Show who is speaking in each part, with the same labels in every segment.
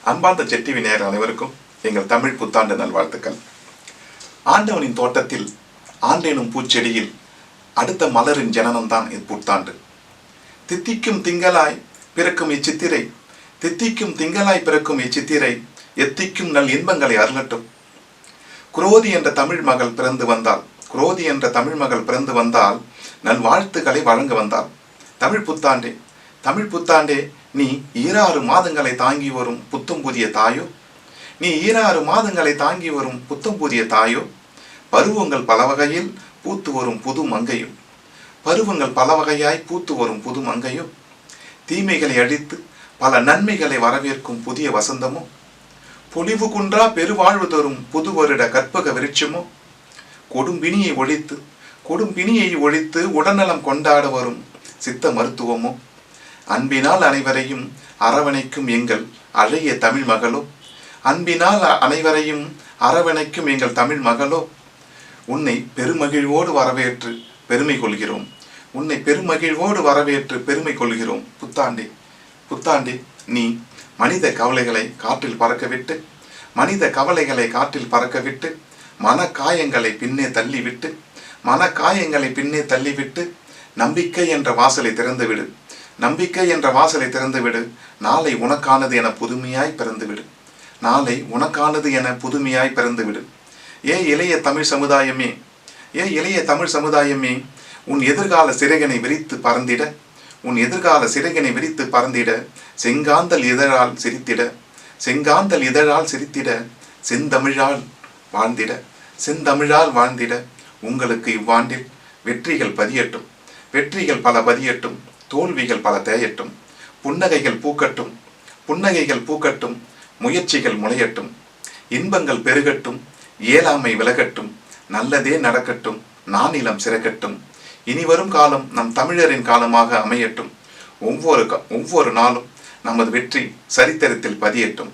Speaker 1: அன்பார்ந்த ஜெட்டிவி நேயர் அனைவருக்கும் எங்கள் தமிழ் புத்தாண்டு நல்வாழ்த்துக்கள். ஆண்டவனின் தோட்டத்தில் ஆண்டேனும் பூச்செடியில் அடுத்த மலரின் ஜனனம்தான் புத்தாண்டு. தித்திக்கும் திங்களாய் பிறக்கும் இச்சித்திரை, தித்திக்கும் திங்களாய் பிறக்கும் இச்சித்திரை எத்திக்கும் நல் இன்பங்களை அருளட்டும். குரோதி என்ற தமிழ் மகள் பிறந்து வந்தால், குரோதி என்ற தமிழ் மகள் பிறந்து வந்தால் நல் வாழ்த்துக்களை வழங்க வந்தாள். தமிழ் புத்தாண்டே, தமிழ் புத்தாண்டே, நீ 26 மாதங்களை தாங்கி வரும் புத்தம் புதிய தாயோ, நீ 26 மாதங்களை தாங்கி வரும் புத்தம் புதிய தாயோ, பருவங்கள் பல வகையில் பூத்து வரும் புது மங்கையும், பருவங்கள் பல வகையாய் பூத்து வரும் புது மங்கையும், தீமைகளை அழித்து பல நன்மைகளை வரவேற்கும் புதிய வசந்தமோ, பொலிவு குன்றா பெருவாழ்வு தரும் புது வருட கற்பக விருட்சமோ, கொடும்பிணியை ஒழித்து உடல்நலம் கொண்டாட வரும் சித்த மருத்துவமோ, அன்பினால் அனைவரையும் அரவணைக்கும் எங்கள் அழகிய தமிழ் மகளோ, அன்பினால் அனைவரையும் அரவணைக்கும் எங்கள் தமிழ் மகளோ, உன்னை பெருமகிழ்வோடு வரவேற்று பெருமை கொள்கிறோம், உன்னை பெருமகிழ்வோடு வரவேற்று பெருமை கொள்கிறோம். புத்தாண்டே, புத்தாண்டே, நீ மனித கவலைகளை காற்றில் பறக்கவிட்டு, மனித கவலைகளை காற்றில் பறக்கவிட்டு, மனக்காயங்களை பின்னே தள்ளிவிட்டு, மனக்காயங்களை பின்னே தள்ளிவிட்டு நம்பிக்கை என்ற வாசலை திறந்துவிடு, நம்பிக்கை என்ற வாசலை திறந்துவிடு. நாளை உனக்கானது என புதுமையாய் பிறந்துவிடு, நாளை உனக்கானது என புதுமையாய் பிறந்துவிடு. இளைய தமிழ் சமுதாயமே, இளைய தமிழ் சமுதாயமே, உன் எதிர்கால சிறகனை விரித்து பறந்திட, உன் எதிர்கால சிறகனை விரித்து பறந்திட, செங்காந்தல் இதழால் சிரித்திட, செங்காந்தல் இதழால் சிரித்திட, செந்தமிழால் வாழ்ந்திட, செந்தமிழால் வாழ்ந்திட. உங்களுக்கு இவ்வாண்டில் வெற்றிகள் பதியட்டும், வெற்றிகள் பல பதியட்டும், தோல்விகள் பல தேயட்டும், புன்னகைகள் பூக்கட்டும், புன்னகைகள் பூக்கட்டும், முயற்சிகள் முளையட்டும், இன்பங்கள் பெருகட்டும், இயலாமை விலகட்டும், நல்லதே நடக்கட்டும், நானிலம் சிறக்கட்டும். இனிவரும் காலம் நம் தமிழரின் காலமாக அமையட்டும். ஒவ்வொரு நாளும் நமது வெற்றி சரித்திரத்தில் பதியட்டும்,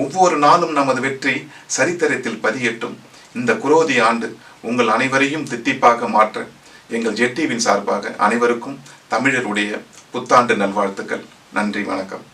Speaker 1: ஒவ்வொரு நாளும் நமது வெற்றி சரித்திரத்தில் பதியட்டும். இந்த குரோதி ஆண்டு உங்கள் அனைவரையும் தித்திப்பாக மாற்ற எங்கள் ஜெட்டிவின் சார்பாக அனைவருக்கும் தமிழருடைய புத்தாண்டு நல்வாழ்த்துக்கள். நன்றி, வணக்கம்.